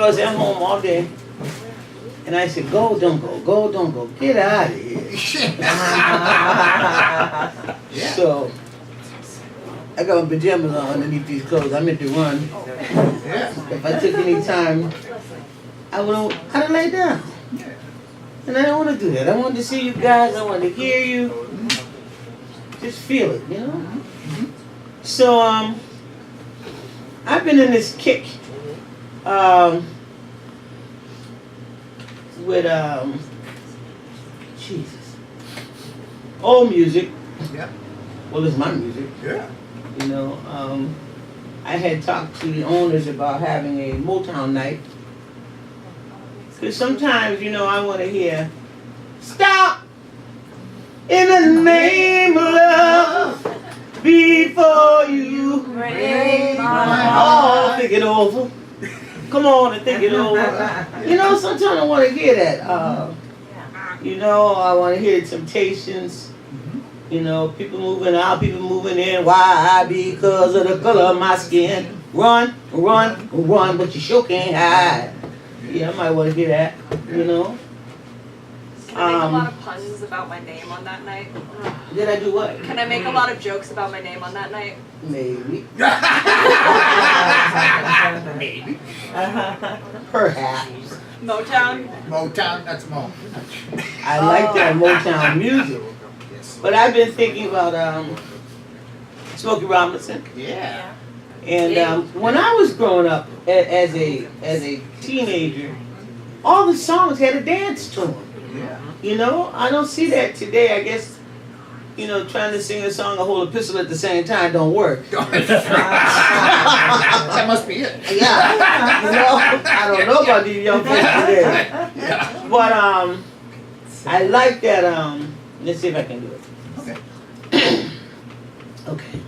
was at home all day. And I said, go, don't go, go, don't go, get out of here. So, I got my pajamas on underneath these clothes. I meant to run. If I took any time, I would have laid down. And I don't want to do that. I wanted to see you guys. I wanted to hear you. Just feel it, you know? So, I've been in this kick with, Jesus, old music. Yeah. Well, it's my music. Yeah. You know, I had talked to the owners about having a Motown night. Because sometimes, you know, I want to hear, stop in the name of love before you break my heart. Think it over. Come on and think it over. You know, sometimes I want to hear that. You know, I want to hear Temptations. You know, people moving out, people moving in. Why? Because of the color of my skin. Run, run, run, but you sure can't hide. Yeah, I might want to hear that, you know. Can I make a lot of puns about my name on that night? Did I do what? Can I make a lot of jokes about my name on that night? Maybe. Maybe. Perhaps. Motown? Motown, that's Mo. I like that Motown music. But I've been thinking about Smokey Robinson. Yeah. And when I was growing up as a teenager, all the songs had a dance to them. Yeah. You know, I don't see that today. I guess, you know, trying to sing a song and hold a pistol at the same time don't work. That must be it. Yeah. You know, I don't know about these young kids today. Yeah. But I like that. Let's see if I can do it. Okay. Okay.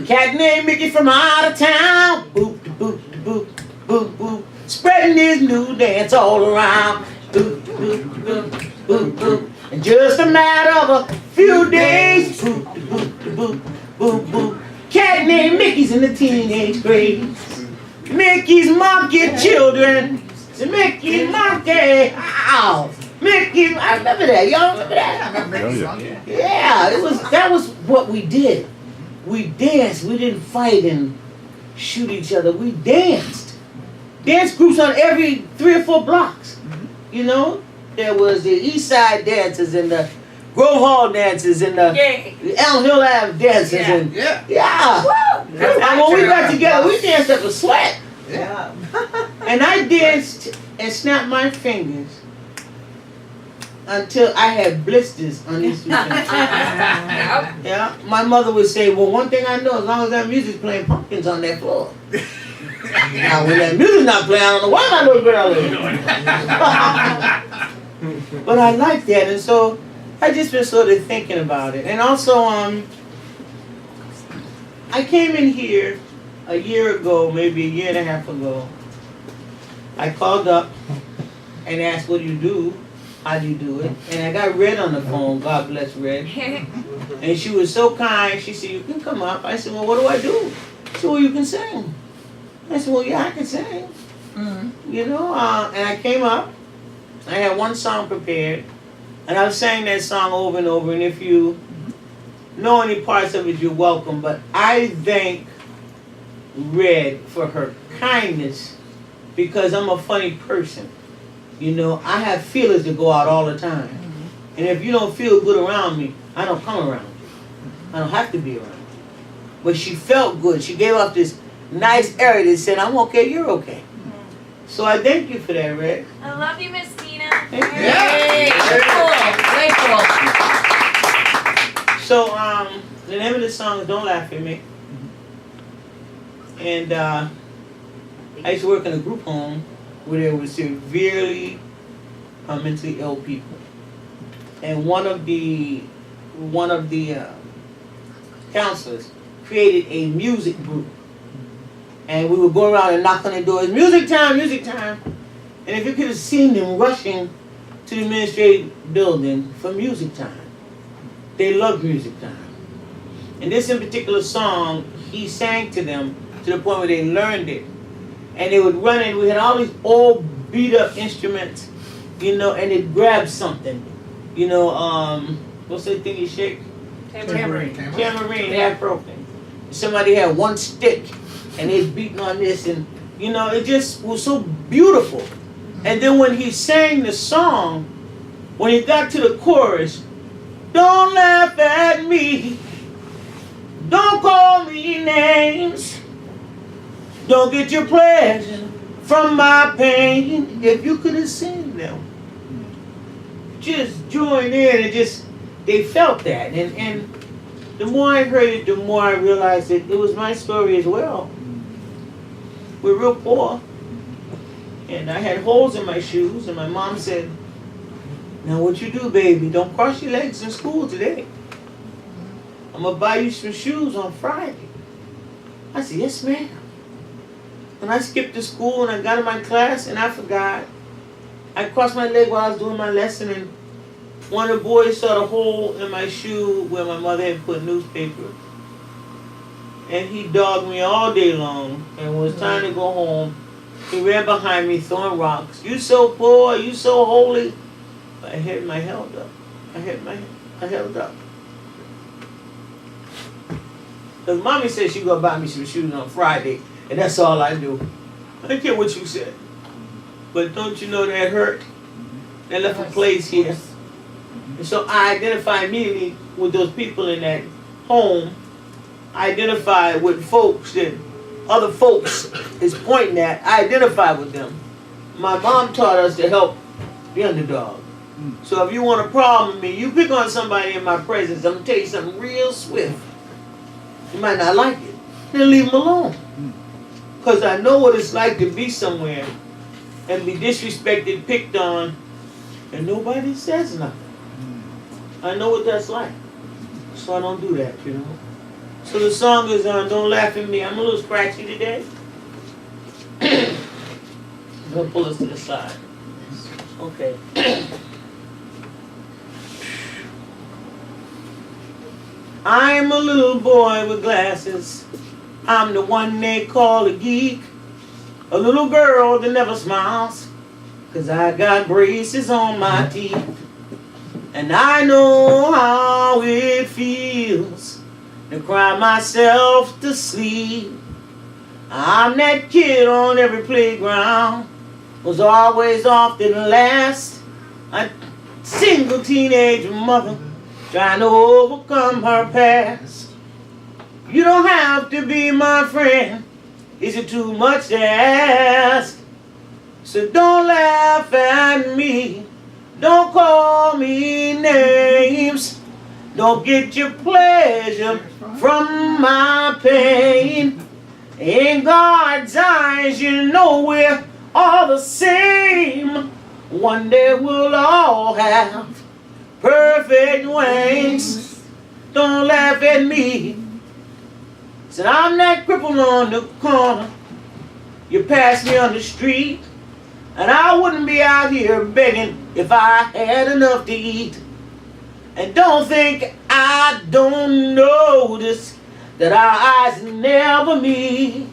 Cat named Mickey from out of town. Boop, boop, boop, boop, boop. Spreading his new dance all around. Boop, boop, boop, boop, boop. In just a matter of a few days. Boop, boop, boop, boop, boop. Cat named Mickey's in the teenage grade. Mickey's monkey children. It's a Mickey monkey. Ow. Mickey, I remember that. Y'all remember that? I remember that song, yeah. Yeah, that was what we did. We danced. We didn't fight and shoot each other. We danced. Dance groups on every 3 or 4 blocks. You know, there was the East Side dances and the Grove Hall dances and the Elm Hill Ave dances and Yeah. and when we got together, we danced up a sweat. Yeah. And I danced and snapped my fingers until I had blisters on these 2 fingers. Yeah. My mother would say, well, one thing I know, as long as that music's playing, pumpkins on that floor. Now, when that music's not playing, I don't know why my little girl is. But I like that, and so I just been sort of thinking about it. And also, I came in here a year ago, maybe a year and a half ago. I called up and asked, what do you do? How do you do it? And I got Red on the phone, God bless Red. And she was so kind, she said, you can come up. I said, well, what do I do? She said, well, you can sing. I said, well, yeah, I can sing. You know, and I came up. I had one song prepared. And I've sang that song over and over. And if you know any parts of it, you're welcome. But I thank Red for her kindness because I'm a funny person. You know, I have feelers that go out all the time. And if you don't feel good around me, I don't come around you. I don't have to be around you. But she felt good. She gave off this nice area that said, I'm okay, you're okay. So I thank you for that, Red. I love you, Miss Tina. Thank you. Yay! Very cool. So, the name of the song is Don't Laugh at Me. And I used to work in a group home where there were severely mentally ill people. And one of the counselors created a music group. And we would go around and knock on their doors, music time, music time. And if you could have seen them rushing to the administrative building for music time. They loved music time. And this in particular song, he sang to them to the point where they learned it. and they would run in. We had all these old beat up instruments, you know, and they'd grab something, you know, what's that thing you shake? Tambourine. Tambourine, half broken. Somebody had one stick, and they's beating on this, and you know, it just was so beautiful. And then when he sang the song, when he got to the chorus, don't laugh at me, don't call me names, don't get your pleasure from my pain. If you could have seen them, just join in and just, they felt that. And the more I heard it, the more I realized that it was my story as well. We're real poor. And I had holes in my shoes, and my mom said, now what you do, baby, don't cross your legs in school today. I'm gonna buy you some shoes on Friday. I said, yes, ma'am. And I skipped to school, and I got in my class, and I forgot. I crossed my leg while I was doing my lesson, and one of the boys saw the hole in my shoe where my mother had put newspaper. And he dogged me all day long, and when it was time to go home, he ran behind me throwing rocks. You so poor, you so holy. But I held up. I held up. Because mommy said she gonna buy me some shoes on Friday, and that's all I do. I don't care what you said. But don't you know that hurt? That left a place here. And so I identify immediately with those people in that home. I identify with folks that other folks is pointing at. I identify with them. My mom taught us to help the underdog. So if you want a problem with me, you pick on somebody in my presence, I'm going to tell you something real swift. You might not like it. Then leave them alone. Because I know what it's like to be somewhere and be disrespected, picked on, and nobody says nothing. I know what that's like. So I don't do that, you know. So the song is on Don't Laugh at Me. I'm a little scratchy today. I'm going to pull us to the side. Okay. I'm a little boy with glasses. I'm the one they call a geek. A little girl that never smiles, 'cause I got braces on my teeth. And I know how it feels to cry myself to sleep. I'm that kid on every playground, was always often last. A single teenage mother trying to overcome her past. You don't have to be my friend. Is it too much to ask? So don't laugh at me. Don't call me names. Don't get your pleasure from my pain. In God's eyes, you know we're all the same. One day we'll all have perfect wings. Don't laugh at me. Said I'm that cripple on the corner. You pass me on the street, and I wouldn't be out here begging if I had enough to eat. And don't think I don't notice that our eyes never meet.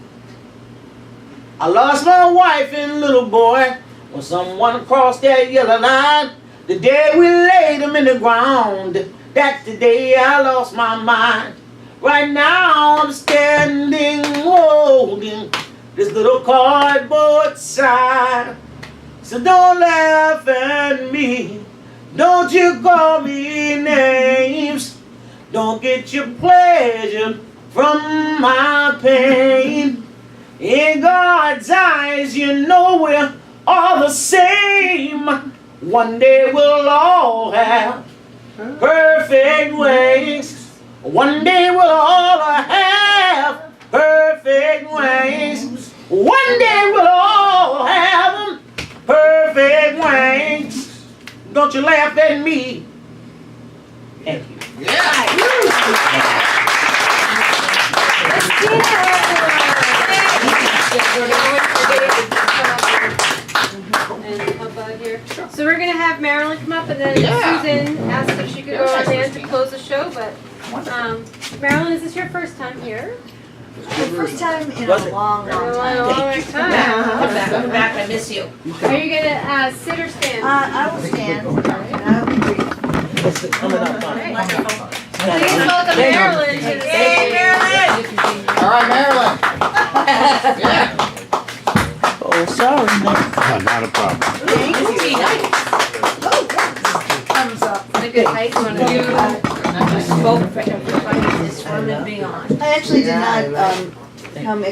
I lost my wife and little boy when someone crossed that yellow line. The day we laid him in the ground, that's the day I lost my mind. Right now I'm standing holding this little cardboard sign. So don't laugh at me. Don't you call me names. Don't get your pleasure from my pain. In God's eyes, you know we're all the same. One day we'll all have perfect wings. One day we'll all have perfect wings. One day we'll all have them perfect wings. Don't you laugh at me. Thank you. So we're gonna have Marilyn come up, and then Susan asked if she could go on there to close the show. But Marilyn, is this your first time here? The first time in Was a it? long, long time. Come Come back, I miss you. Are you gonna sit or stand? I will stand, and I'll be brief. It's coming up on. Please welcome Marilyn to the stage. All right, Marilyn. Yeah. Oh, sorry, man. Not a problem. Thank This is you. nice. Thumbs up. Like a tight one. Spoke for everybody in this room and beyond. I actually did not, come